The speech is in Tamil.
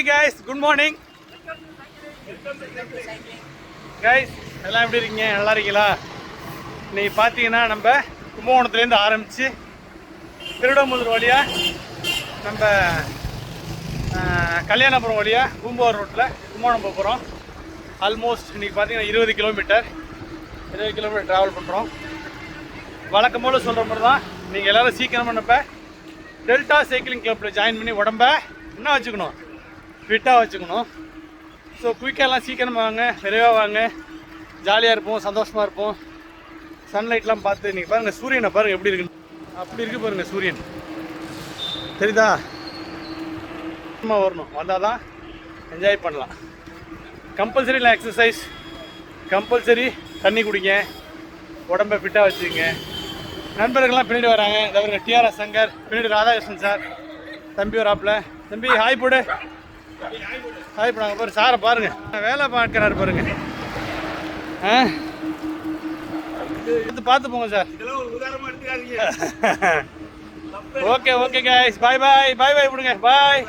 கைஸ் குட் மார்னிங் கைஸ் எல்லாம் எப்படி இருக்கீங்க? நல்லா இருக்கீங்களா? இன்னைக்கு பார்த்தீங்கன்னா நம்ம கும்பகோணத்துலேருந்து ஆரம்பித்து திருடமுதூர் வழியாக நம்ம கல்யாணபுரம் வழியாக பூம்புகார் ரோட்டில் கும்பகோணம் போக போகிறோம். ஆல்மோஸ்ட் இன்றைக்கி பார்த்தீங்கன்னா 20 கிலோமீட்டர் ட்ராவல் பண்ணுறோம். வழக்கம் போல் சொல்கிற மாதிரி தான் நீங்கள் எல்லோரும் சீக்கிரமாக நம்ம டெல்டா சைக்கிளிங் கிளப்பில் ஜாயின் பண்ணி உடம்ப என்ன வச்சுக்கணும், ஃபிட்டாக வச்சுக்கணும். ஸோ குயிக்காகலாம் சீக்கிரமாக வாங்க, விரைவாக வாங்க, ஜாலியாக இருப்போம், சந்தோஷமாக இருப்போம். சன்லைட்லாம் பார்த்து இன்றைக்கி பாருங்கள், சூரியனை பாருங்கள் எப்படி இருக்குன்னு. அப்படி இருக்குது பாருங்கள் சூரியன், தெரியுதா? சும்மா வரணும், வந்தால் தான் என்ஜாய் பண்ணலாம். கம்பல்சரி இல்லை எக்ஸசைஸ், கம்பல்சரி தண்ணி குடிங்க, உடம்பை ஃபிட்டாக வச்சுக்கோங்க. நண்பர்கள்லாம் பின்னாடி வராங்க. இதை டிஆர்எஸ் சங்கர், பின்னாடி ராதாகிருஷ்ணன் சார், தம்பி வராப்பில். தம்பி ஹாய் போடு, ஹாய் போடாங்க பாரு, சாரை பாருங்க, வேலை பார்க்குறாரு பாருங்க. இது பார்த்து போங்க சார். ஓகே ஓகே கைஸ், பாய் பாய் பாய் பாய் விடுங்க, பாய்.